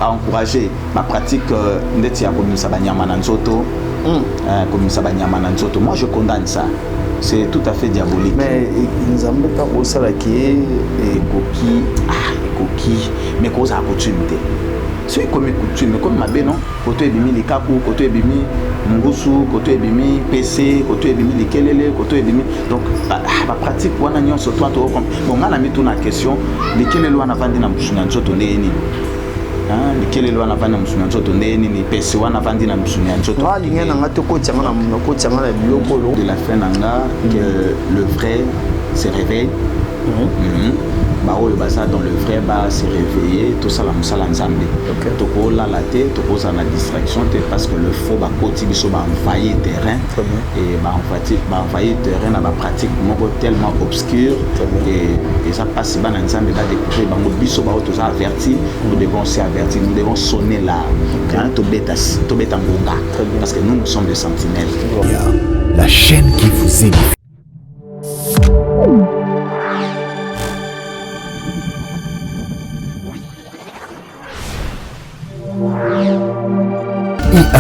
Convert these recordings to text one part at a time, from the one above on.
à encourager ma pratique ndeti ya komisa banyama na nzoto. Komisa banyama na nzoto. Moi je condamne ça. C'est tout à fait diabolique. Mais nous avons pas au salaki et coquille mais cause à coutume. C'est comme coutume, comme ma bé non, côté ebimi les kaku, côté ebimi ngusu, côté ebimi PC, côté ebimi les kelele, côté ebimi. Donc ma pratique wana nyon surtout to comme bon on a mis tout na question, les kelele wana vandi na msuna nzoto neni. Les kelele wana vandi na msuna nzoto neni ni PC wana vandi na msuna nzoto. Wa linga na ngato ko tshanga na biloko de la fin nanga que le vrai se réveille. Baoyo basa dans le vrai bas se réveiller tout ça la musala nzambe toko la tête toko ça la distraction parce que le faux ba koti biso ba envahir terrain et ba envahir terrain na ba pratique moko tellement obscure et ça passe ba na nzambe ba découvrir ba biso ba auto ça averti nous devons aussi avertir nous devons sonner là to beta ngonga parce que nous sommes des sentinelles. La chaîne qui vous aime.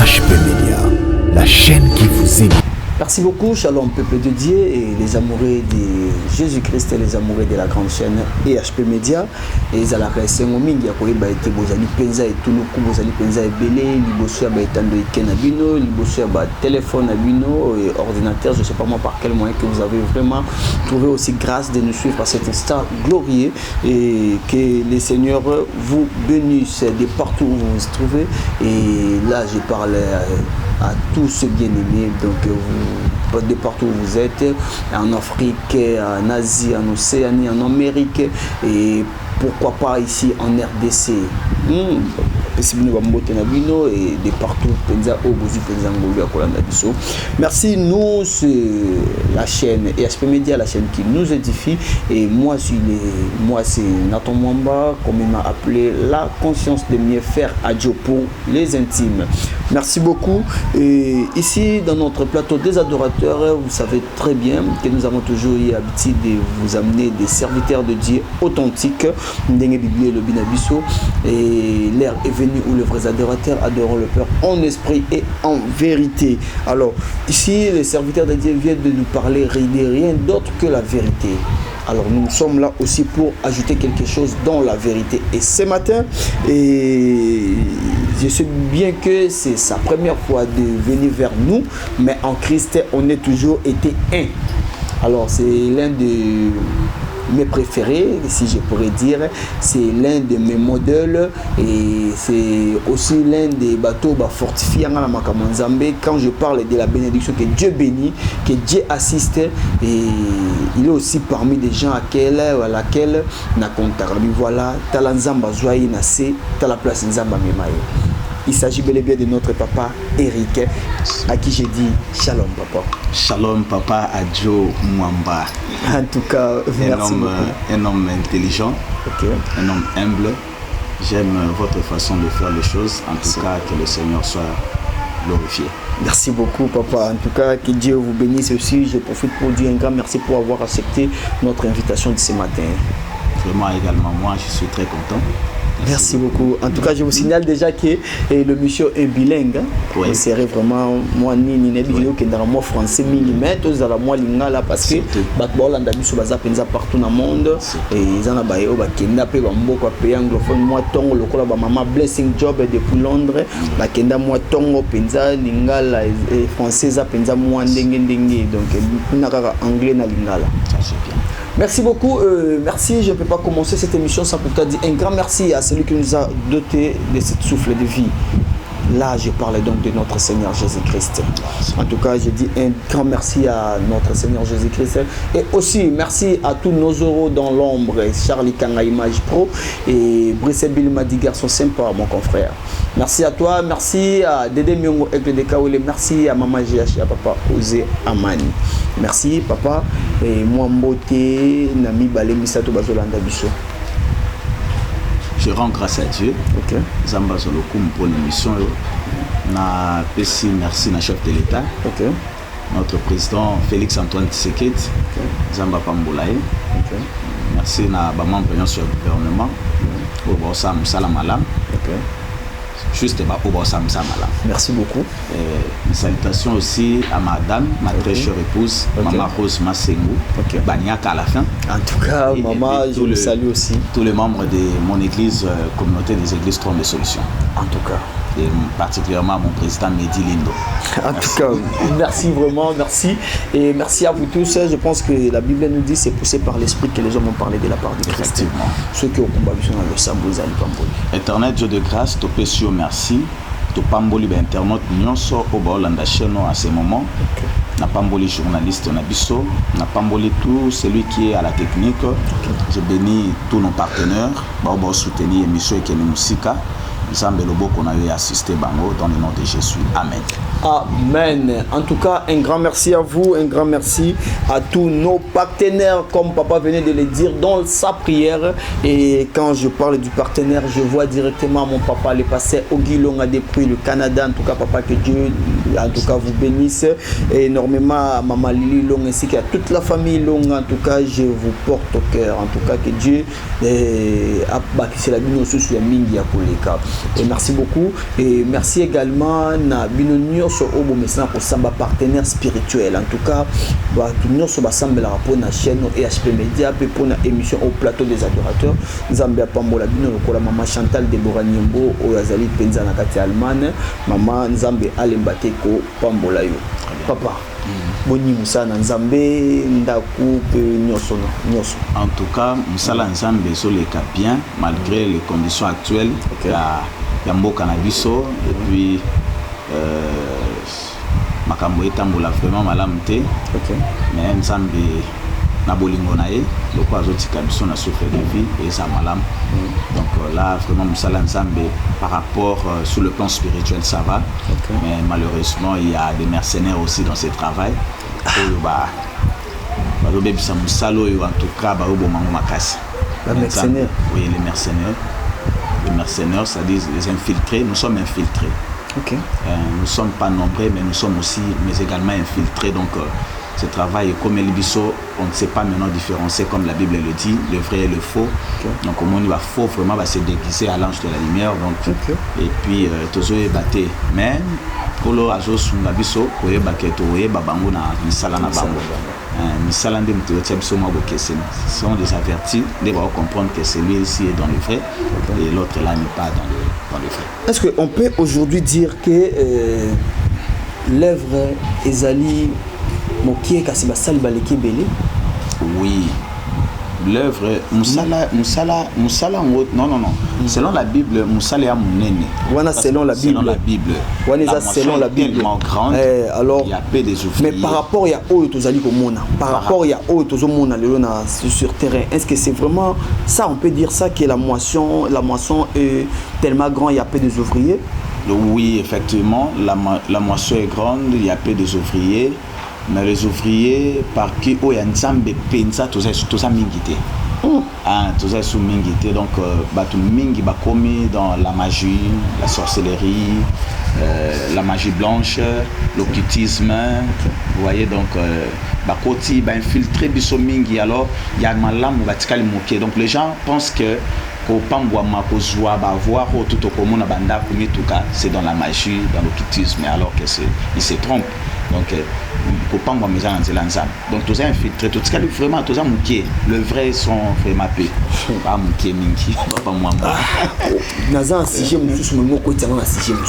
IHP Media, la chaîne qui vous aime. Merci beaucoup, Shalom peuple de Dieu et les amoureux de Jésus-Christ et les amoureux de la grande chaîne IHP Media. Et ils allaient rester au mingi à quoi ils étaient bozali penza et tout le coup bozali penza et belé, liboso ya baitando iken abino, liboso ya ba téléphone abino et ordinateur. Je sais pas moi par quel moyen que vous avez vraiment trouvé aussi grâce de nous suivre à cet instant glorieux et que les seigneurs vous bénissent de partout où vous vous trouvez. Et là, je parle à tous ceux bien-aimés, donc vous, de partout où vous êtes, en Afrique, en Asie, en Océanie, en Amérique, et pourquoi pas ici en RDC. Et de partout, merci, nous, c'est la chaîne IHP Media, la chaîne qui nous édifie. Et moi, c'est Nathan Mwamba, comme il m'a appelé, la conscience de mieux faire adieu pour les intimes. Merci beaucoup. Et ici, dans notre plateau des adorateurs, vous savez très bien que nous avons toujours eu l'habitude de vous amener des serviteurs de Dieu authentiques. Et l'ère est venue où les vrais adorateurs adorent le Père en esprit et en vérité. Alors, ici, les serviteurs de Dieu viennent de nous parler de rien d'autre que la vérité. Alors, nous sommes là aussi pour ajouter quelque chose dans la vérité. Et ce matin, je sais bien que c'est sa première fois de venir vers nous, mais en Christ, on est toujours été un. Alors, c'est l'un de mes préférés, si je pourrais dire, c'est l'un de mes modèles et c'est aussi l'un des bateaux fortifiés en Makamanzambe. Quand je parle de la bénédiction que Dieu bénit, que Dieu assiste, et il est aussi parmi des gens à laquelle na kontarabi voilà talanzamba zoye na se la place nzamba memaye. Il s'agit bel et bien de notre papa Eric, à qui j'ai dit Shalom papa. Shalom papa Adjo Mwamba. En tout cas, merci un homme intelligent, un homme humble. J'aime votre façon de faire les choses. En tout cas, que le Seigneur soit glorifié. Merci beaucoup papa. En tout cas, que Dieu vous bénisse aussi. Je profite pour dire un grand merci pour avoir accepté notre invitation de ce matin. Vraiment également, moi je suis très content. Merci beaucoup. En tout cas, je vous signale déjà que le monsieur est bilingue. Oui. Il serait vraiment moi ni vidéo qui est dans le mot français mais tous à la moi lingala parce que Batbolanda biso baza penza partout dans le monde et ils en a bayo ba kenda pe ba mboko pe anglophone moi tongo lokola ba mama blessing job depuis Londres ba kenda moi tongo penza lingala et français za penza moi ndenge donc nakaka anglais na lingala. Ça c'est bien. Merci beaucoup. Merci. Je ne peux pas commencer cette émission sans pour dire un grand merci à celui qui nous a doté de cette souffle de vie. Là, je parle donc de notre Seigneur Jésus-Christ. En tout cas, je dis un grand merci à notre Seigneur Jésus-Christ. Et aussi, merci à tous nos euros dans l'ombre. Charlie Kanga Image Pro et Bruxelles Bill Madi Garçon sympa, mon confrère. Merci à toi. Merci à Dédé Myongo Aigle de Kaoulé. Merci à Maman GH et à Papa Osé Amani. Merci, Papa. Et moi, Mbote, Nami Balé Misato Bazolanda Bisso. Je rends grâce à Dieu. Zamba Zolokoum pour l'émission. Na Pessi, merci na chef de l'État. Notre président Félix Antoine Tshisekedi. Zamba Pamboulaye. Merci na membre sur le gouvernement. Pour Bossa Moussala Malam. juste au Samala. Merci beaucoup. Une salutation aussi à madame, ma très chère épouse, Maman Rose Massengou, Bagnac à la fin. En tout cas, maman, je le salue aussi. Tous les membres de mon église, communauté des églises Trône de Solutions. En tout cas. Et particulièrement mon président Mehdi Lindo. En tout cas, merci vraiment, merci. Et merci à vous tous. Je pense que la Bible nous dit c'est poussé par l'esprit que les hommes ont parlé de la part de Christ. Effectivement. Ceux qui ont combattu dans le Sambo, Zali Pamboli. Éternel Dieu de grâce, te pécio merci. Te Pamboli, internaute, nyonso, au Landa Cheno à ce moment. Na Pamboli journaliste Nabiso, na Pamboli tout celui qui est à la technique. Je bénis tous nos partenaires. Pour soutenir l'émission et Musika. Nzambe Loboko na eu assisté bango dans le nom de Jésus. Amen. Amen. En tout cas, un grand merci à vous, un grand merci à tous nos partenaires, comme papa venait de le dire dans sa prière. Et quand je parle du partenaire, je vois directement mon papa, le pasteur Ogi Longa depuis le Canada. En tout cas, papa, que Dieu, en tout cas, vous bénisse et énormément à maman Lili Long ainsi qu'à toute la famille Long. En tout cas, je vous porte au cœur. En tout cas, que Dieu a bâti la bino sous la mingi à Koleka. Et merci beaucoup. Et merci également à bino sur Obo Messana pour Samba partenaire spirituel. En tout cas, nous sommes ensemble pour la chaîne EHP Média et pour la émission au plateau des adorateurs. Zambia Pambola Bino, la maman Chantal Deborah Nyembo, Oyazali Penza Nakati Allemagne, maman Nzambe Alembateko Pambola yo. Papa. Boni Moussana Nzambe Ndaku Nyoso. En tout cas, Moussala Nzambe sur les cas bien malgré les conditions actuelles. Il y a Mboka Nabiso et puis makambo etambola vraiment malamte. Mais Nzambe na bolingo na ye loko azotika biso na souffle de vie et ça malam. Donc là vraiment Moussala Nzambe par rapport sur le plan spirituel ça va. Mais malheureusement il y a des mercenaires aussi dans ce travail. En tout cas les mercenaires. Oui, les mercenaires. Les mercenaires, c'est-à-dire les infiltrés. Nous sommes infiltrés. Nous ne sommes pas nombreux, mais nous sommes aussi, mais également infiltrés. Donc, ce travail, comme El Bisso, on ne sait pas maintenant différencier, comme la Bible le dit, le vrai et le faux. Donc, comment il va faux vraiment va se déguiser à l'ange de la lumière. Donc, et puis, toujours batté. Mais, Kolo Azo Sungabiso, Koye Baketo, Oye Babango na Misala na Bango. Misala de Mutiotia Biso Maboke, ce sont des avertis, ils vont comprendre que celui-ci est dans le vrai et l'autre là n'est pas dans le vrai. Est-ce qu'on peut aujourd'hui dire que l'œuvre Ezali Mokie Kasiba Salibaleki Beli? Oui. L'œuvre Moussala, non. Selon la Bible, Moussala est Mounene. Voilà, selon la Bible. Selon la Bible. Voilà, selon la Bible. Tellement grande. Alors, il y a peu des ouvriers. Mais par rapport à Oyotozali Komona, par rapport à Oyotozomona sur terrain, est-ce que c'est vraiment ça? On peut dire ça que la moisson est tellement grande, il y a peu des ouvriers? Oui, effectivement, la moisson est grande, il y a peu des ouvriers. Mais les ouvriers, par qui Oyanzambe pensa, tout ça mingité. Tout ça sous mingité. Donc, tout mingi ba commis dans la magie, la sorcellerie, la magie blanche, l'occultisme. Vous voyez, donc, Bakoti ba infiltré biso mingi. Alors, il y a malam ou batikali moké. Donc, les gens pensent que c'est dans la magie, dans l'occultisme, alors que ils se trompent. Donc, donc tout ça infiltré, tout ça vraiment, tout ça mouké. Le vrai sont vraiment peu. Pas mouké mingi, pas moi. Naza si j'aime tous mon mot côté na si j'aime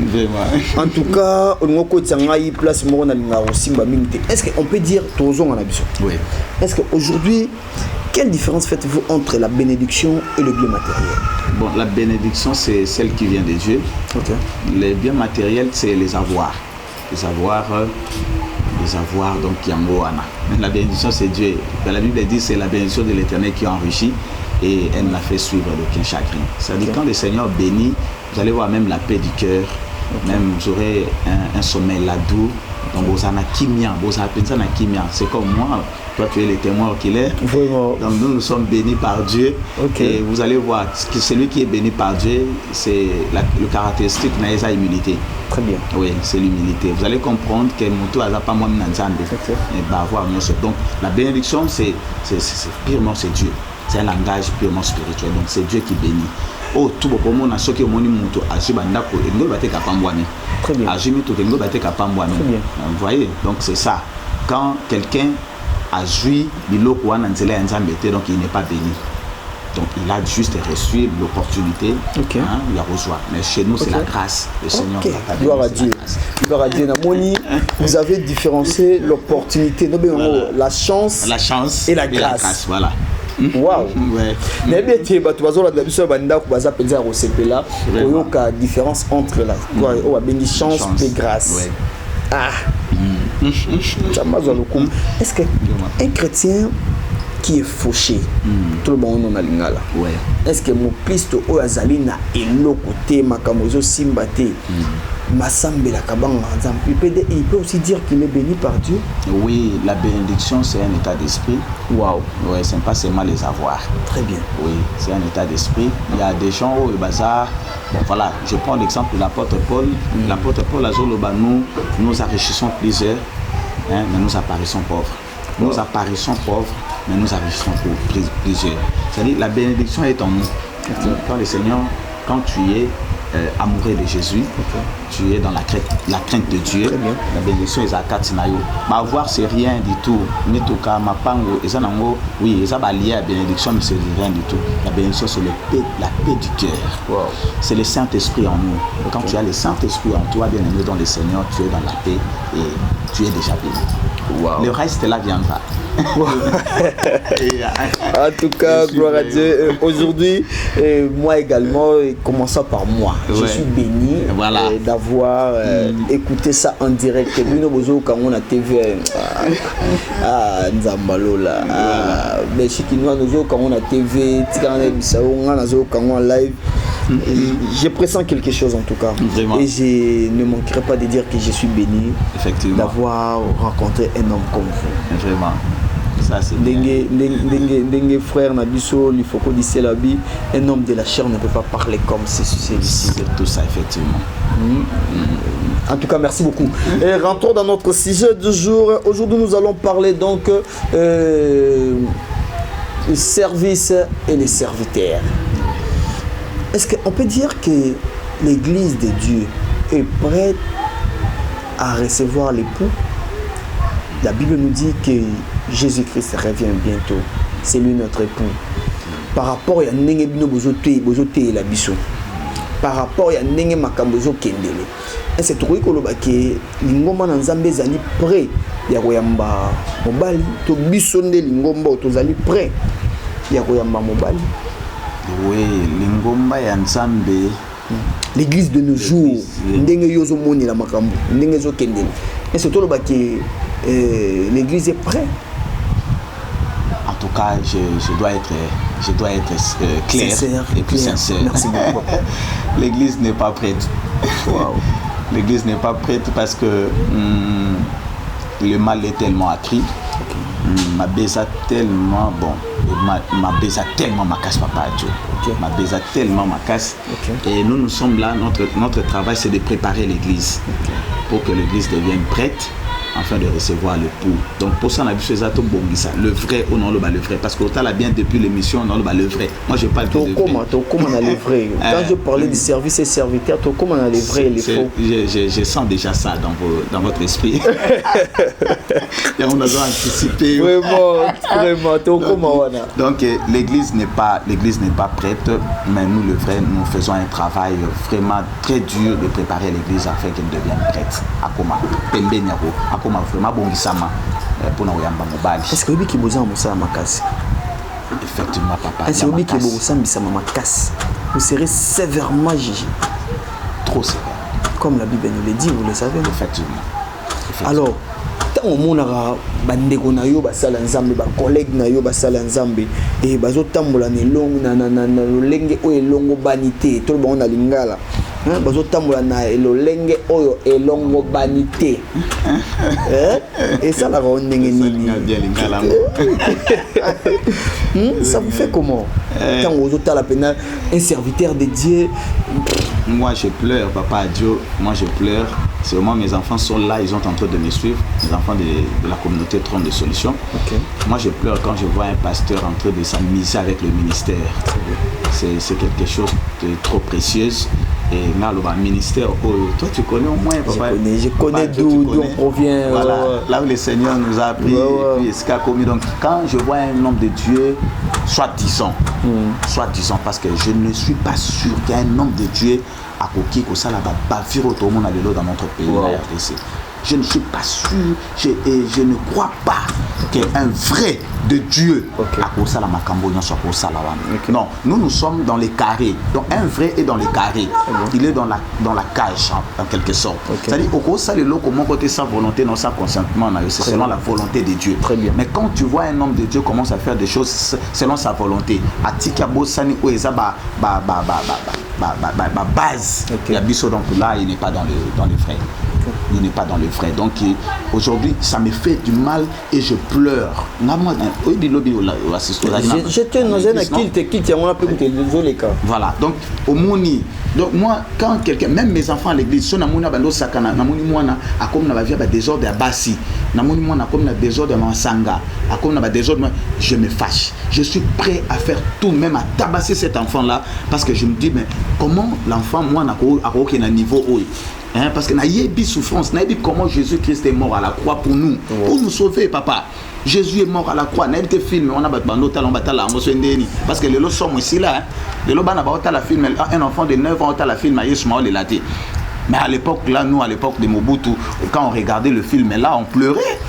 vraiment. En tout cas, on mot côté na y place mo na linga aussi ba mingi. Est-ce qu'on peut dire tozon en abisso? Oui. Est-ce qu'aujourd'hui, quelle différence faites-vous entre la bénédiction et le bien matériel? Bon, la bénédiction, c'est celle qui vient de Dieu. Les biens matériels, c'est les avoirs. Les avoirs, donc Yangoana. La bénédiction, c'est Dieu. La Bible dit c'est la bénédiction de l'Éternel qui enrichit et elle n'a fait suivre d'aucun chagrin. C'est-à-dire quand le Seigneur bénit, vous allez voir même la paix du cœur, même vous aurez un sommeil là doux. Donc vous avez kimia, c'est comme moi, toi tu es le témoin oculaire. Donc nous sommes bénis par Dieu. Et vous allez voir que celui qui est béni par Dieu, c'est le caractéristique de l'humilité. Très bien. Oui, c'est l'humilité. Vous allez comprendre que Moutou n'a pas moi. Donc la bénédiction, c'est purement c'est Dieu. c'est un langage purement spirituel. Donc c'est Dieu qui bénit. Oh, tout le monde a ce qui est mon muto, a su bandako, et nous battez kapambouane. Très bien. A jimi tout le monde battez kapambouane. Vous voyez, donc c'est ça. Quand quelqu'un a joui biloko wana nzela ya nzambete, donc il n'est pas béni. Donc il a juste reçu l'opportunité, okay. Il a reçu. Mais chez nous, c'est la grâce. Le Seigneur va gloire à Dieu. Gloire à Dieu. Namoni, vous avez différencié l'opportunité, voilà. La chance et la grâce. Voilà. Waouh. Mais bien tu vas la biso banda ko baza penza ko sepela koyoka différence entre la o bengi chance et grâce. Ah. Est-ce que un chrétien qui est fauché, tout le monde en a lingala. Est-ce que mon Christ o azali na eloko te makamozo simbate masambe la kabanga nzambe, il peut aussi dire qu'il est béni par Dieu? Oui, la bénédiction c'est un état d'esprit. Waouh. Ouais, c'est pas seulement les avoirs. Très bien. Oui, c'est un état d'esprit. Il y a des gens au bazar. Bon, voilà, je prends l'exemple de l'apôtre Paul. L'apôtre Paul Azoloba, nous enrichissons plusieurs, mais nous apparaissons pauvres. Nous apparaissons pauvres, mais nous enrichissons plusieurs. C'est-à-dire la bénédiction est en nous. Quand le Seigneur, quand tu es amoureux de Jésus, tu es dans la crainte de Dieu. La bénédiction est à Katinayo. Ma voir c'est rien du tout. Mais tout cas, ma pango, et ça oui, ça va lier à la bénédiction, mais c'est rien du tout. La bénédiction c'est la paix du cœur. Wow. C'est le Saint-Esprit en nous. Et quand tu as le Saint-Esprit en toi, bien aimé dans le Seigneur, tu es dans la paix et tu es déjà béni. Wow. Le reste là viendra. En tout cas, gloire à Dieu. Aujourd'hui, moi également, commençons par moi. Je suis béni d'avoir écouté ça en direct. Quand on a TV, Nzambalola, mais quand on a TV, quand on a live. Je pressens quelque chose en tout cas. Vraiment. Et je ne manquerai pas de dire que je suis béni d'avoir rencontré un homme comme vous. Vraiment. Ça c'est Dengue frère Nabiso, il faut qu'on dise la vie. Un homme de la chair ne peut pas parler comme celui-ci. C'est tout ça effectivement. En tout cas, merci beaucoup. Et rentrons dans notre sujet du jour. Aujourd'hui, nous allons parler donc du service et les serviteurs. Est-ce qu'on peut dire que l'Église de Dieu est prête à recevoir l'époux? La Bible nous dit que Jésus-Christ revient bientôt. C'est lui notre époux. Par rapport à Nenge Bino Bozote et la Bisso. Par rapport à Nenge Makambozo Kendele. Et c'est tout que l'ingoma Nzambe zali prêt. Yakoyamba Mobali. To Bissonde l'ingomba tozali prêt. Yakoyamba Mobali. Oui, l'ingomba ya Nzambe. L'église de nos jours, ndenge yozo moni la makambo, ndenge zo kendele. Et c'est tout le que l'église est prête. En tout cas, je dois être clair sincère, et plus sincère. Merci beaucoup. L'église n'est pas prête. Wow. L'église n'est pas prête parce que le mal est tellement accru. Ma baisa tellement bon. Ma baisa tellement ma casse papa Dieu. Ma baisa tellement ma casse. Et nous sommes là, notre travail c'est de préparer l'église pour que l'église devienne prête afin de recevoir le pour. Donc pour ça on a vu ces atos bongisa, le vrai ou non le vrai, parce que tu as bien depuis l'émission non le vrai. Moi je parle de vrai. Comment on a le vrai. Quand je parlais du service et serviteur, comment on a le vrai et les faux. Je sens déjà ça dans votre esprit. Et on a anticipé. Vraiment. Donc l'église n'est pas prête, mais nous le vrai, nous faisons un travail vraiment très dur de préparer l'église afin qu'elle devienne prête. Akoma pembenyako. Vraiment bongisama pour nous yamba mobali. Est-ce que vous qui besoin de ça makasi? Effectivement papa. Est-ce que vous qui besoin de ça makasi? Vous serez sévèrement jugé. Trop sévère. Comme la Bible nous le dit, vous le savez. Effectivement. Alors, tant au monde a bandeko na yo basala nzambe ba collègue na yo basala nzambe et bazo tambola ne long na lolenge o elongo banité tout le monde na lingala bazotambola na elolenge oyo elongo banité et ça la ndenge nini ça vous fait comment quand vous êtes un serviteur de Dieu? Moi je pleure, papa Dieu, moi je pleure. C'est vraiment mes enfants sont là, ils sont en train de me suivre, les enfants de la communauté Trône de Solutions. Okay. Moi je pleure quand je vois un pasteur en train de s'amuser avec le ministère. C'est quelque chose de trop précieux. Et là, le ministère, toi tu connais au moins, papa. Je connais d'où on provient. Voilà, là où le Seigneur nous a appris, et puis ce qu'a commis. Donc quand je vois un homme de Dieu, soit disons, parce que je ne suis pas sûr qu'il y a un homme de Dieu à Koki, que ça là va bavir tout le monde dans notre pays, la RDC. Je ne suis pas sûr, je ne crois pas qu'un vrai de Dieu à cause de la Macambo, non, nous sommes dans les carrés. Donc un vrai est dans les carrés. Il est dans la cage en quelque sorte. C'est-à-dire au cause ça le lot comment côté sa volonté, non sa consentement, c'est selon la volonté de Dieu. Mais quand tu vois un homme de Dieu commence à faire des choses selon sa volonté, à Tikabo Sani Oeza base, Yabiso donc là il n'est pas dans le vrai. Il n'est pas dans le vrai. Donc aujourd'hui, ça me fait du mal et je pleure. Voilà. Donc au Mouni. Donc moi, quand quelqu'un, même mes enfants à l'église, son amouna bando sakana, namuni mwana a comme na via désordre à Bassi, namuni mwana comme na désordre à Mansanga, a comme na désordre, je me fâche. Je suis prêt à faire tout, même à tabasser cet enfant-là, parce que je me dis mais comment l'enfant moi n'a aucun niveau haut. Hein, parce que n'a pas souffrance, n'a pas comment Jésus-Christ est mort à la croix pour nous sauver, papa. Jésus est mort à la croix. N'a pas film, on a parce que les lots sont ici là. Les lots la film, un enfant de 9 ans a la film à Yesmaol et la té. Mais à l'époque là, nous à l'époque de Mobutu, quand on regardait le film là, on pleurait.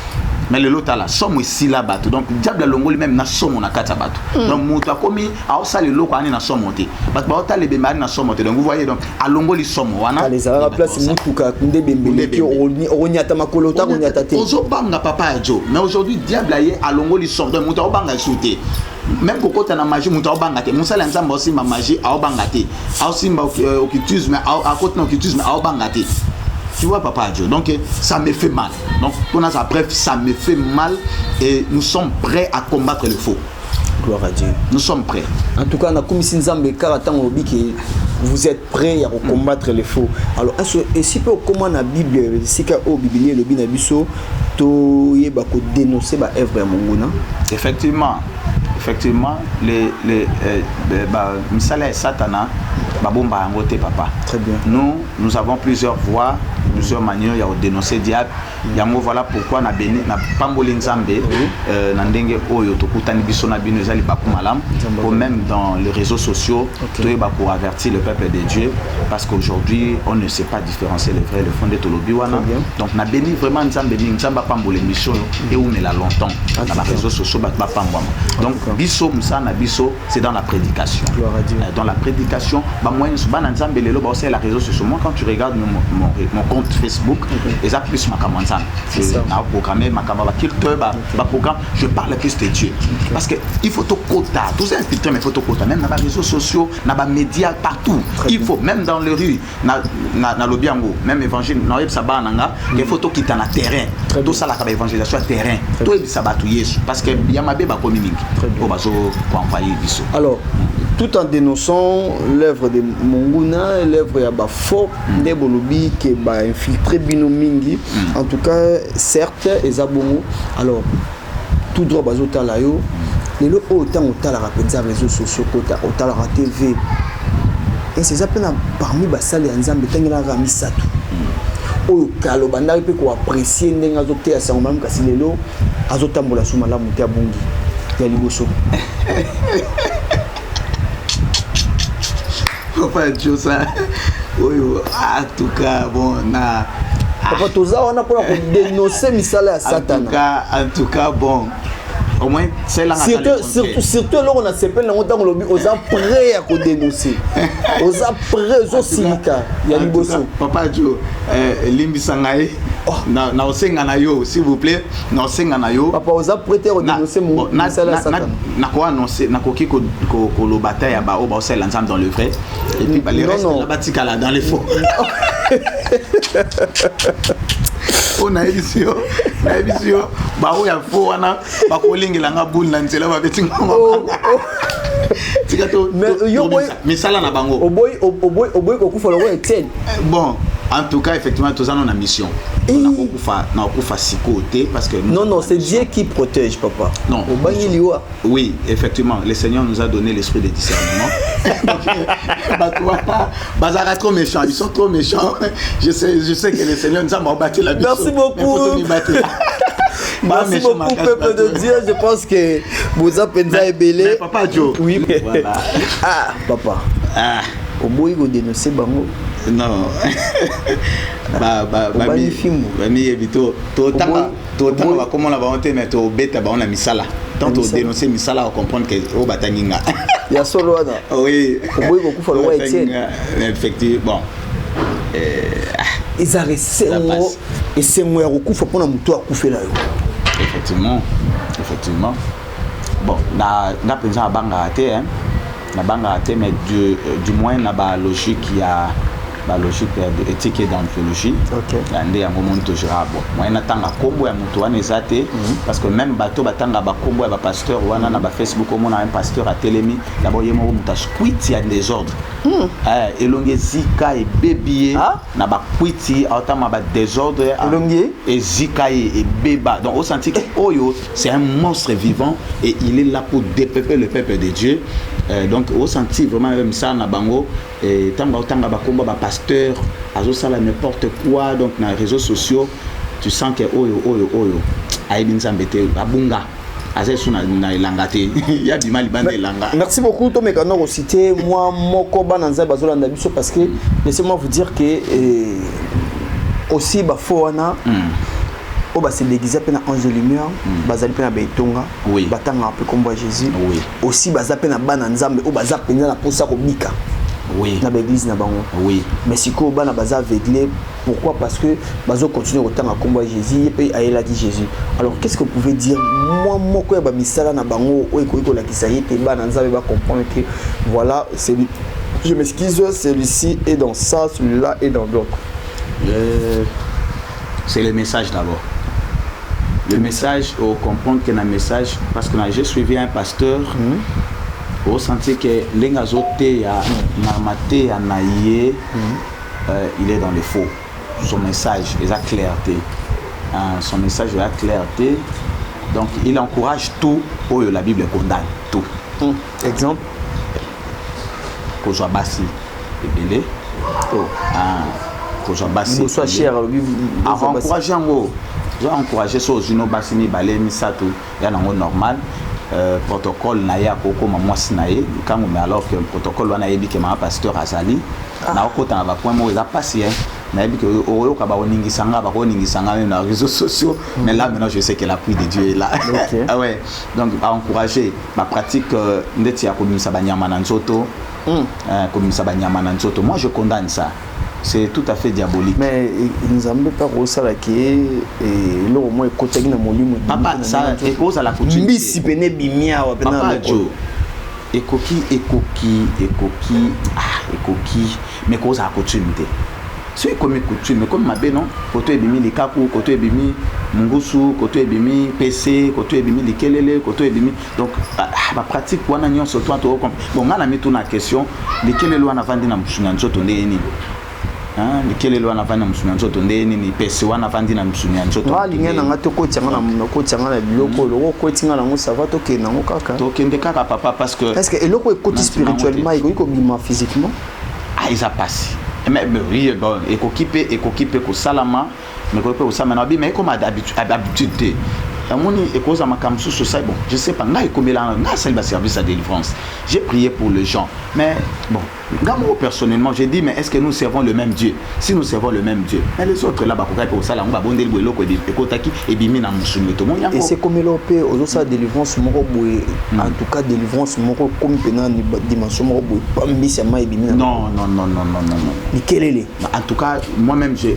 Mais le lot là, somme ici là bas. Donc diable la longo même na somme na kata bato. Donc mutu akomi a ça le lot ani na somme monté. Parce que ba les bemari na somme monté. Donc vous voyez donc a longo li somme wana. Les ara place mutu ka kunde bembele ki onyata makolo ta onyata te. Ozo banga papa jo. Mais aujourd'hui diable aye a longo li somme. Donc mutu obanga souté. Même quand tu as la magie, tu as bangate. Mon salaire ensemble aussi ma magie a bangate. A aussi ma occultisme à côté occultisme a bangate. Tu vois papa Dieu, donc ça me fait mal. Donc pour nous après ça me fait mal et nous sommes prêts à combattre le faux. Gloire à Dieu. Nous sommes prêts. En tout cas, on a comme si nous avons que vous êtes prêts à combattre le faux. Alors, et si peu comment la Bible, si au Bible le binabiso, to yeba ko dénoncer ba œuvre mongona. Effectivement, les misala et satana babomba ngote papa. Très bien. Nous avons plusieurs voies, plusieurs manières de dénoncer diable. Yango voilà pourquoi na beni na pamboli nzambe na ndenge oyo tokutani biso na bino ezali baku malam ou même dans les réseaux sociaux pour avertir le peuple de Dieu parce qu'aujourd'hui on ne sait pas différencier le vrai et le faux de tolobi wana. Donc na beni vraiment nzambe nzamba pamboli mission et où mais là longtemps dans les réseaux sociaux ba pambwama. Donc biso msana biso c'est dans la prédication. Dans la prédication ba moyen so bana nzambe lelo ba aussi la réseaux sociaux. Moi quand tu regardes mon compte Facebook et ça plus ma campagne. Je parle plus de Dieu parce que il faut tout quota, tous ces filtres mais faut tout quota même dans les réseaux sociaux, dans les médias partout. Il faut même dans les rues, na lobiango, même évangile, na yeb sabananga, il faut tout quitter na terrain. Tout ça la évangélisation terrain. Tout est sabatu Yesu parce que yamabe ba communique. Au bazo pour envoyer biso. Alors tout en dénonçant l'œuvre de Monguna, l'œuvre ya ba faux de bolobi qui ba infiltré binomingi. En tout cas, certes, ezabongo. Alors, tout droit bazota la yo. Les lots autant autant la rapide les réseaux sociaux, autant la TV. Et c'est ça parmi basali ensemble tengela ramisatu. O kalo bandari pe ko apprécier ndenga zote ya sango même kasi lelo azotambola suma la mutia bongi. Ya liboso. Papa Dieu ça. Oui, en tout cas, bon, na. Papa Toza, on a pour dénoncer misala à Satan. En tout cas, bon. Au moins, c'est là. Surtout là, on a ces peines, on a lobby, on a prêt à dénoncer. On a prêt aux silika. Il y a une bosso. Papa Dieu, Limbi Sangaï, na osenga na yo s'il vous plaît na osenga na yo papa oza prêter au dénoncer mon sala Satan na ko annoncer na koki ko lo bataille ya ba o ba osala ensemble dans le vrai et puis ba les restes la batika là dans les faux on a ici ba o ya faux wana ba ko lingela nga bul na nzela ba beti tikato mais ça là na bango oboy ko kufa lo Etienne bon en tout cas effectivement tous en a mission on a kufa côté parce que non c'est Dieu qui protège papa non oui effectivement le Seigneur nous a donné l'esprit de discernement bazara trop méchants ils sont trop méchants je sais que le Seigneur nous a battu la mission merci beaucoup merci beaucoup peuple de Dieu je pense que vous avez belé papa Joe oui voilà papa oboyi ko dénoncer bango non bami evito to tanga ba comment la volonté mais to beta ba on a misala tant to dénoncer misala on comprendre que o batanginga ya solo wana oui oboyi ko kufa lo Etienne effectivement ezaresengo esengo ya kokufa mpona moto akufela yo effectivement bon na pensa abanga te hein na banga te mais du moins na ba logique il y a la logique éthique et d'anthropologie. OK. Ande ya moment toujours bon. Moi na tanga kombo ya mutu wana ezate parce que même bato batanga ba kombo ya ba pasteur wana na ba Facebook on a un pasteur à Télémi d'abord yemo muta squiti ya désordre. Elonge zika et bébié na ba kwiti autant ba désordre elonge et zika et béba. Donc au senti que oyo c'est un monstre vivant et il est là pour dépeupler le peuple de Dieu. Donc au senti vraiment même ça na bango et tanga ba kombo ba pasteur azo sala n'importe quoi donc dans les réseaux sociaux tu sens que oyo aibinza mbete abunga azesu na ilangate ya bimali bande ilanga. Merci beaucoup to mekano ko citer moi moko bananza bazolanda biso parce que laissez-moi vous dire que aussi ba foana o ba se déguiser pena ange de lumière bazali pena beitonga batanga peu combat Jésus aussi baza pena bana nzambe o baza pena na posa ko bika na l'église na bango mais siko bana baza aveuglé pourquoi parce que bazo continuer autant à combat Jésus et puis ayela dit Jésus alors qu'est-ce que vous pouvez dire moi moko ya ba misala na bango o eko la kisaye te bana nzambe ba comprendre que voilà c'est je m'excuse celui-ci est dans ça celui-là est dans l'autre c'est le message d'abord. Le message, au comprendre que le message, parce que j'ai suivi un pasteur, au senti que l'engazote ya namate ya naïe, il est dans le faux. Son message est la clarté. Son message est la clarté. Donc il encourage tout, où la Bible condamne tout. Exemple qu'on soit bassi et belé. Qu'on soit bassi. Qu'on soit cher. Encourager en gros. J'ai encouragé ça aux Juno Bassini Balé Misato, il y a un normal protocole Naya Koko Mamouas Naye, quand on met alors que le protocole Naye Bike ma pasteur Azali, na okota na point moi il a passé na Bike Oyo Kabaoningi Sanga, Baroningi Sanga dans les réseaux sociaux, mais là maintenant je sais que l'appui de Dieu est là. Ah ouais, donc à encourager ma pratique Ndeti Akobi Sabanyama Nanzoto, comme Sabanyama Nanzoto, moi je condamne ça. C'est tout à fait diabolique. Mais nous n'avons pas réussi à et là au moins côté na molimo. Papa ça est cause à la coutume. Mbisi pene bimia wa pena. Papa Joe. Ekoki mais cause à la coutume. C'est comme coutume, mais comme ma bé non, côté ebimi likaku, côté ebimi mungusu, côté ebimi PC, côté ebimi likelele, côté ebimi donc ma pratique wana nyon surtout to bon ngana mitu na question likelele wana vandi na msunya nzoto ndeni. Likele lwa na vana msunya nzoto ndeni ni pesi wana vandi na msunya nzoto lingena ngato ko tianga na biloko loko ko tinga na ngo sava to ke na ngo kaka to kende kaka papa parce que eloko ekoti spirituellement iko bima physiquement ils a passé mais oui bon ekokipe ko salama mais ko pe ko salama na bi mais comme habitude et cause à ma camsou ça bon je sais pas ngai komela ngai sali ba service à délivrance j'ai prié pour les gens mais bon moi personnellement j'ai dit mais est-ce que nous servons le même Dieu si nous servons le même Dieu mais les autres là ba kokai pour ça là on va bonder le loko de kotaki et bimi na musumi to mon et c'est comme l'opé aux autres délivrance moko boy en tout cas délivrance moko comme pena ni dimension moko boy pas misama et bimi non ni kelele en tout cas moi-même j'ai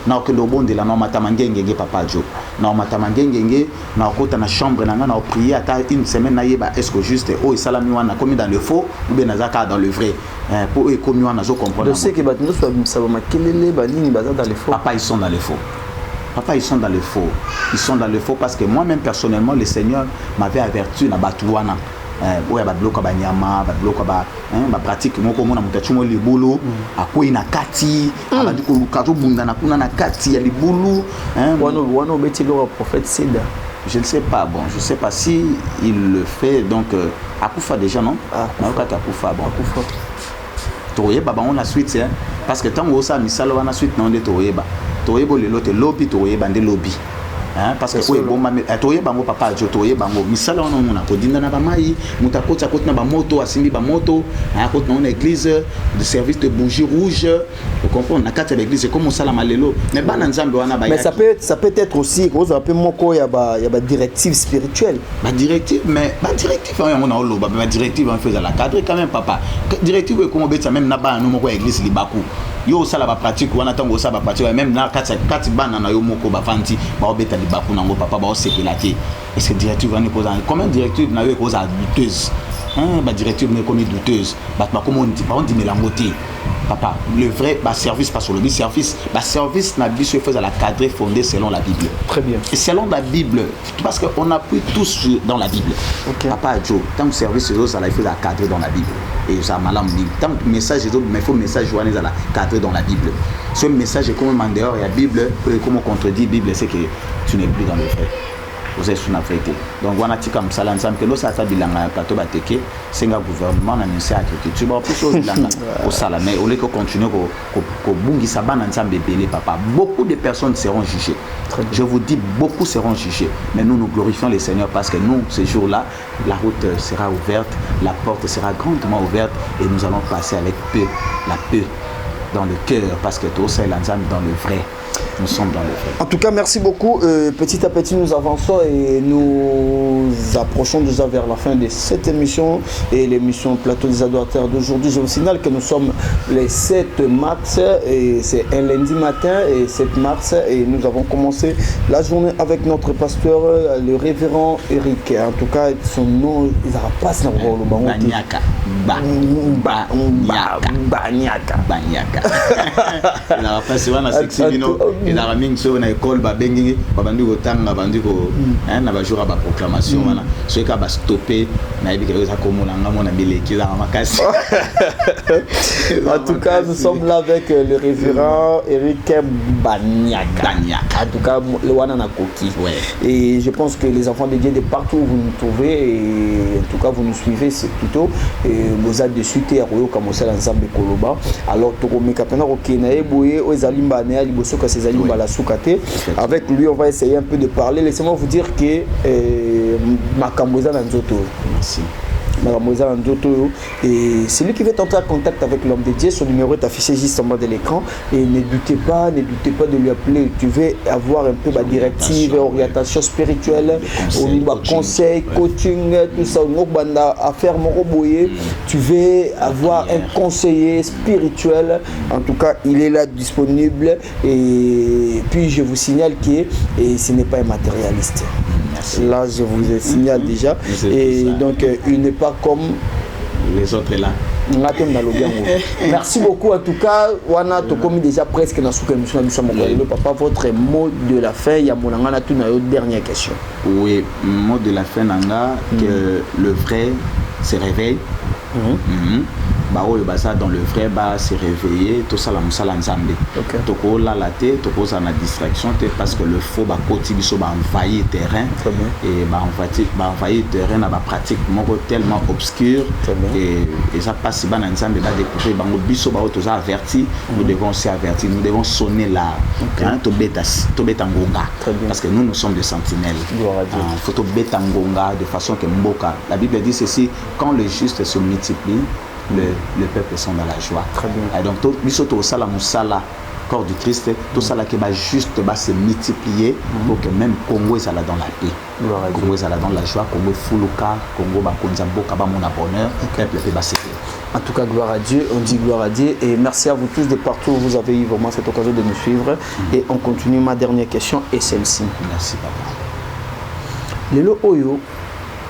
na que le bon de la norma tamangenge papa Jo na matamangenge na kota na chambre na na prier ata une semaine na yeba est-ce que juste oh salami wana comme dans le faux ou bien nazaka dans le vrai pour eux comme wana zo comprendre je sais que batendo ça va makelele balini baza dans le faux papa ils sont dans le faux papa ils sont dans le faux parce que moi-même personnellement le Seigneur m'avait averti na batuwana oya babiloko banyama babiloko ba pratique moko mona mutachumo libulu akwei na kati abandi koluka to bunda na kuna na kati ya libulu wana obeti le prophète Seda je ne sais pas bon je sais pas si il le fait donc akufa déjà non akufa bon akufa toyeba ba on la suite parce que tant ça misalo wana suite na onde toyeba lelo te lobby toyeba nde lobby parce que oui bon toye bango papa jo toye bango misala on na ko dinda na ba mai mutakota kota na ba moto asimbi ba moto kota na église de service de bougie rouge vous comprenez na kata l'église comme ça la malelo mais bana nzambe wana ba mais ça peut être aussi cause un peu moko ya ba directive spirituelle ba directive mais ba directive on a lo ba directive on fait à la cadre quand même papa directive comment beta même na ba no moko église libaku yo sala ba pratique wana tango ça ba pratique même na kati bana na yo moko ba fanti ba obeta libaku nango papa ba osekelaté est-ce que directive va nous poser comment directive na yo cause douteuse ba directive mais comme douteuse ba comment on dit mélangoté papa le vrai ba service pas sur le service ba service na biso fait à la cadre fondé selon la Bible très bien et selon la Bible parce que on appuie tous dans la Bible papa Joe tant que service ça la fait à cadre dans la Bible et ça malam dit tant que message mais faut message joannée à la cadre dans la Bible ce message est comme en dehors il y a Bible comment contredit Bible c'est que tu n'es plus dans le vrai vous êtes sur Afrique donc on a dit comme ça l'ensemble que l'autre ça bilanga plateau bateke c'est un gouvernement na ministère agriculture ba plus chose bilanga au salame au lieu que continuer ko bungi sabana ensemble belé papa beaucoup de personnes seront jugées je vous dis beaucoup seront jugés mais nous glorifions le Seigneur parce que nous ce jour-là la route sera ouverte la porte sera grandement ouverte et nous allons passer avec paix la paix dans le cœur parce que tout ça est l'ensemble dans le vrai. Nous sommes dans le vrai. En tout cas, merci beaucoup. Petit à petit, nous avançons et nous approchons déjà vers la fin de cette émission et l'émission Plateau des Adorateurs d'aujourd'hui. Je vous signale que nous sommes le 7 mars et c'est un lundi matin et 7 mars et nous avons commencé la journée avec notre pasteur, le révérend Eric. En tout cas, son nom, il a pas le Banyaka. Banyaka. Il a passé une sexy il a ramené sur une école babengi babandi kotanga bandi ko na ba jour ba proclamation wana so ka ba stopper na yebi que ça comme na mona bileki za makasi. En tout cas nous sommes là avec le révérend Eric Banyaka. En tout cas le wana na koki et je pense que les enfants de Dieu de partout où vous nous trouvez et en tout cas vous nous suivez c'est plutôt vous êtes dessus te ya koyo comme ça ensemble koloba alors to komeka pena ko kena eboye ozalimba na ya liboso ka ces alimba la soukate avec lui on va essayer un peu de parler laissez-moi vous dire que makamboza na nzoto merci et celui qui veut entrer en contact avec l'homme de Dieu, son numéro est affiché juste en bas de l'écran et ne doutez pas de lui appeler. Tu veux avoir un peu de directive, orientation spirituelle, conseil, coaching, tout ça, affaire moroboye. Tu veux avoir un conseiller spirituel, en tout cas il est là disponible et puis je vous signale que ce n'est pas un matérialiste. Là, je vous signale déjà. Et donc, il n'est pas comme les autres là. Merci beaucoup. En tout cas, on a commis déjà presque dans ce que nous sommes. Papa, votre mot de la fin, il y a mon dernière question. Oui, mot de la fin, que le vrai se réveille. baoyo baza dans le vrai ba se réveiller tout ça la musala nzambe toko la laté toko za na distraction parce que le faux ba koti biso ba envahir terrain et ba envahir terrain na ba pratique moko tellement obscure et ça passe ba nzambe ba découvrir bango biso ba auto za averti nous devons aussi avertir nous devons sonner là to beta ngonga parce que nous sommes des sentinelles faut to beta ngonga de façon que mboka la Bible dit ceci quand les justes se multiplient le peuple sont dans la joie. Très bien. Et donc tout biso to sala musala corps du Christ tout ça là qui va juste va se multiplier pour que même Congo est là dans la paix. Congo est là dans la joie, Congo fuluka, Congo ba konza mboka ba mona bonheur, peuple peut basser. En tout cas, gloire à Dieu, on dit gloire à Dieu et merci à vous tous de partout où vous avez eu vraiment cette occasion de nous suivre et on continue. Ma dernière question est celle-ci. Merci papa. Lelo oyo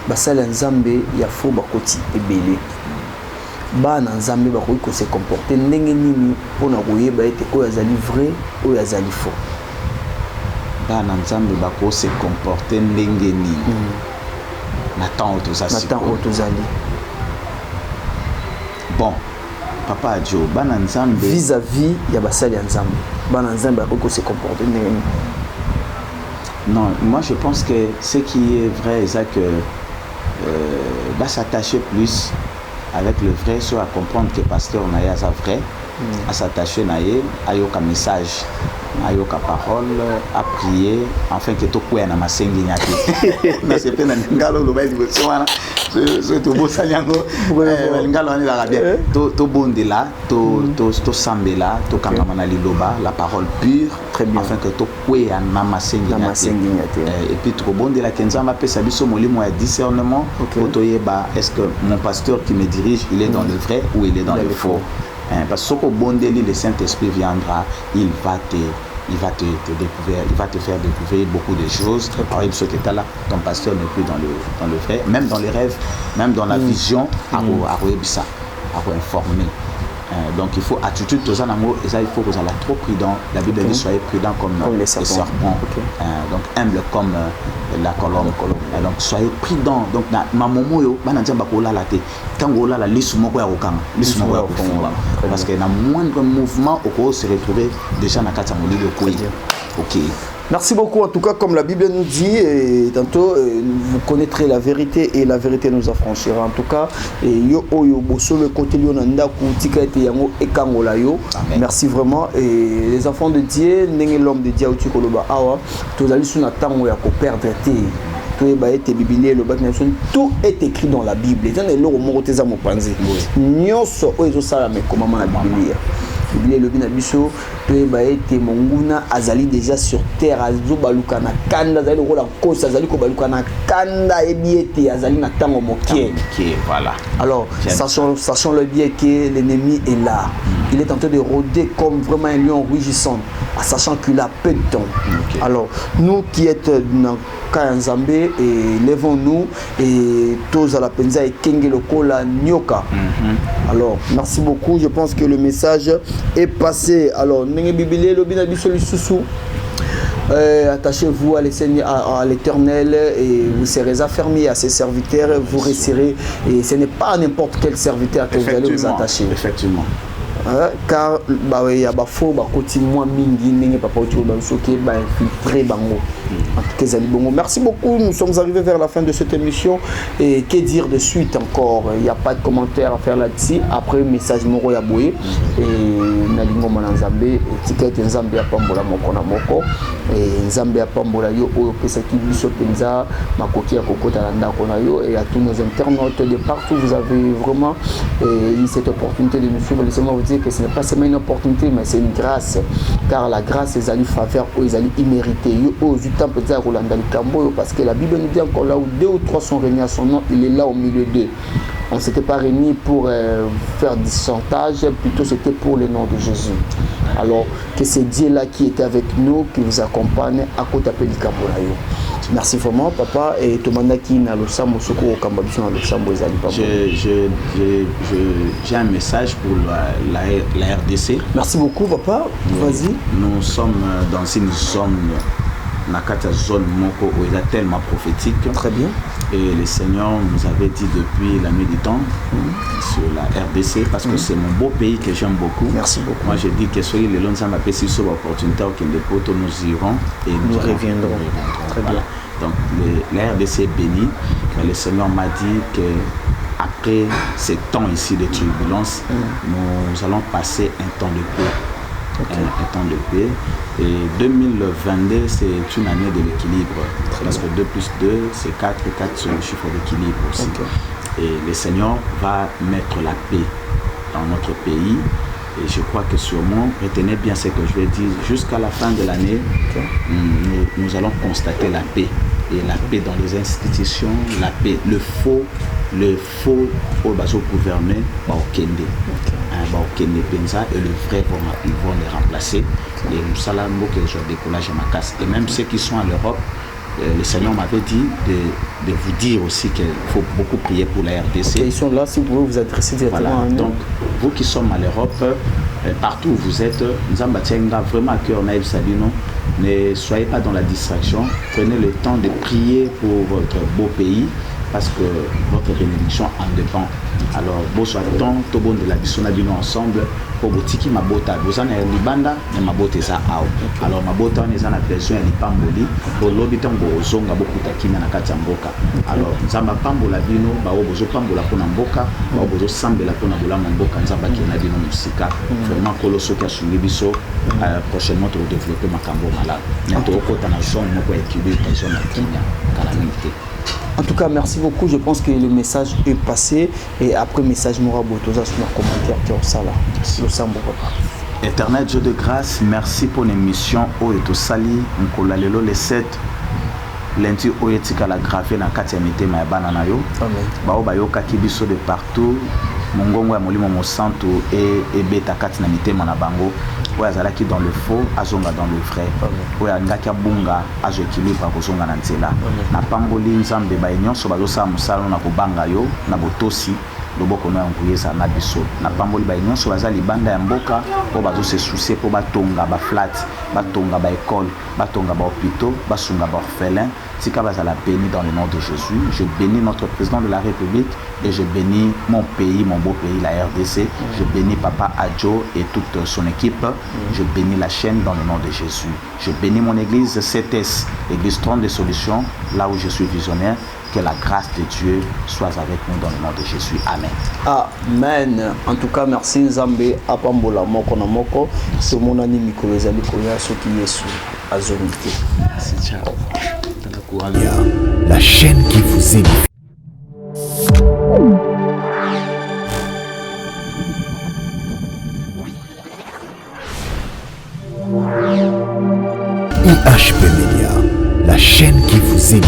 basala nzambe ya fo bakoti ebele. Bana nzambe bakoki ko se comporter ndenge nini pona koyeba ete oyo azali vrai oyo azali faux. Bana nzambe bako se comporter ndenge nini Nathan Otozali. Bon papa Adjo bana nzambe vis-à-vis ya basali nzambe bana nzambe bakoki ko se comporter ndenge nini. Non, moi je pense que ce qui est vrai c'est que va s'attacher plus avec le vrai, soit à comprendre que pasteur Naye a vrai, à s'attacher Naye, à yoka message, à yoka parole, à prier, afin que tout le monde ait un peu. Mais c'est pas un ngalo le bail de Botswana. C'est tout beau saliango. Ngalo on est là bien. Tout bon de là, tout sambe là, tout kangamana liloba, la parole pure, très bien. Afin que tout le monde ait un et puis tout bon de là kenzamba pe sabiso molimo ya discernement. Est-ce que mon pasteur qui me dirige, il est dans le vrai ou il est dans le faux? Parce que Bondeli, le Saint-Esprit viendra, il va te découvrir, il va te faire découvrir beaucoup de choses. Alors, ce que tu as là, ton pasteur n'est plus dans le vrai, même dans les rêves, même dans la vision, à informer. Donc il faut attitude de ça, et ça il faut que vous soyez trop prudent. La Bible dit soyez prudent comme les serpents. Donc humble comme la colombe. Donc soyez prudent. Donc ma momo yo banantia bakola la te. Tango la lisu moko ya okanga. Lisu moko ya kofunga. Parce que na moindre mouvement on se retrouver déjà na kata molilo koyi. OK. Merci beaucoup. En tout cas, comme la Bible nous dit, et tantôt vous connaîtrez la vérité et la vérité nous affranchira. En tout cas, yo oyo boso le côté lionanda kutika ete yango ekangola yo. Merci vraiment. Et les enfants de Dieu, n'engé l'homme de Dieu uti koloba awa, tozali suna tango ya ko perdre te. Tout est écrit dans la Bible. Nyoso oyo sala me komama na Bible. Bible le binabiso to ba ete monguna azali déjà sur terre azo baluka na kanda azali ko la kosa azali ko baluka na kanda ebiete azali na tango mokie. Voilà. Alors sachant le bien que l'ennemi est là. Il est en train de rôder comme vraiment un lion rugissant, sachant qu'il a peu de temps. Alors nous qui êtes dans Nzambe et lèvons-nous et tous à la penza et kenge lokola nyoka. Alors merci beaucoup, je pense que le message est passé. Alors nenge bibélé le binabiso lisusu. Attachez-vous à l'Éternel et vous serez affermis à ses serviteurs, vous resterez et ce n'est pas n'importe quel serviteur que vous allez vous attacher. Effectivement. Car il y a des faux moi mingi n'engé papa autour dans ce qui est infiltré bango. En tout cas, merci beaucoup. Nous sommes arrivés vers la fin de cette émission et que dire de suite encore? Il n'y a pas de commentaire à faire là-dessus. Après message moro ya boye et nalingo mananzambe ticket nzambe ya pambola moko na moko et nzambe ya pambola yo o pesa ki biso penza makoki ya kokota na ndako na yo et à tous nos internautes de partout vous avez vraiment eu cette opportunité de nous suivre. Laissez-moi vous dire que ce n'est pas seulement une opportunité mais c'est une grâce car la grâce est allée faveur ou ils allaient immériter yo du temple de Rolanda Likambo parce que la Bible nous dit encore là où 2 ou 3 sont réunis à son nom, il est là au milieu d'eux. On ne s'était pas réunis pour faire du chantage, plutôt c'était pour le nom de Jésus. Alors que c'est Dieu là qui était avec nous, qui vous accompagne à côté de Likambo. Merci vraiment papa et Tomanda qui n'a le sambo soko au Kambabison le sambo ezali papa. J'ai un message pour la RDC. Merci beaucoup papa. Vas-y. Nous sommes dans une zone Nakata zone moko où il est tellement prophétique. Très bien. Et le Seigneur nous avait dit depuis la nuit du temps sur la RDC, parce que c'est mon beau pays que j'aime beaucoup. Merci beaucoup. Moi, je dis que soyez les longs m'appellent si sur l'opportunité au Kindepoto, nous irons et nous reviendrons. Très bien. Donc, la RDC est bénie, mais le Seigneur m'a dit que après ces temps ici de turbulence, nous allons passer un temps de paix. Okay. Un temps de paix. Et 2022, c'est une année de l'équilibre. Parce que 2 plus 2, c'est 4, et 4 c'est le chiffre d'équilibre aussi. Okay. Et le Seigneur va mettre la paix dans notre pays. Et je crois que sûrement, retenez bien ce que je vais dire, jusqu'à la fin de l'année, nous allons constater la paix. Et la paix dans les institutions, la paix, le faux au bateau gouverner, au Kende. Et le vrai ils vont les remplacer. Et nous savons que je décollage à ma casse. Et même ceux qui sont en Europe, le Seigneur m'avait dit de vous dire aussi qu'il faut beaucoup prier pour la RDC. Okay, ils sont là si vous pouvez vous adresser directement à nous. Donc, vous qui sommes à l'Europe, partout où vous êtes, nous avons vraiment à cœur, Naïf Sabino. Ne soyez pas dans la distraction. Prenez le temps de prier pour votre beau pays, parce que votre bénédiction en dépend. Alors, bon soit temps, tout bon de la vision ensemble, pour botiki mabota, vous en avez libanda, mais mabota ça out. Alors, mabota on est en besoin de pamboli, pour l'obitant bozonga beaucoup takina na katamboka. Alors, nzamba pambola bino, ba obozo pambola pona mboka, ba obozo sambela pona bola mboka, nzamba kina bino musika. Vraiment colosso ka sungi biso, prochainement pour développer makambo malade. Neto okota na zone moko équilibre dans zone Kenya, calamité. En tout cas, merci beaucoup. Je pense que le message est passé. Et après le message, nous avons besoin de commentaires qui ont ça là. Éternel Dieu de grâce, merci pour l'émission. Oh, et tout sali, Nkolalelo les 7. Lundi, Oyetika la gravé dans 4e été, ma banana yo. Bao bayoka kibiso de partout. Mongongo ya molimo mosanto et beta katina mitema na bango. Oya zalaki dans le faux, azonga dans le vrai. Oya ngaki abunga azo équilibre kozonga na nzela. Na pamboli nzambe ba nyonso bazosa musalo na kobanga yo na botosi. Loboko na nguyesa na biso. Na pamboli ba nyonso bazali banda ya mboka po bazo se soucier po batonga ba flat, batonga ba école, batonga ba hôpitaux, basunga ba orphelin. Tika bazala béni dans le nom de Jésus. Je bénis notre président de la République et je bénis mon pays, mon beau pays, la RDC. Je bénis Papa Adjo et toute son équipe. Je bénis la chaîne dans le nom de Jésus. Je bénis mon église CTS, l'église Trône des Solutions, là où je suis visionnaire. Que la grâce de Dieu soit avec nous dans le nom de Jésus. Amen. Amen. En tout cas, merci Nzambe apambola moko na moko. Ce mon ani mikolo ezali koya soki Yesu azonité. Merci, ciao. La chaîne qui vous aime. IHP Media, la chaîne qui vous aime.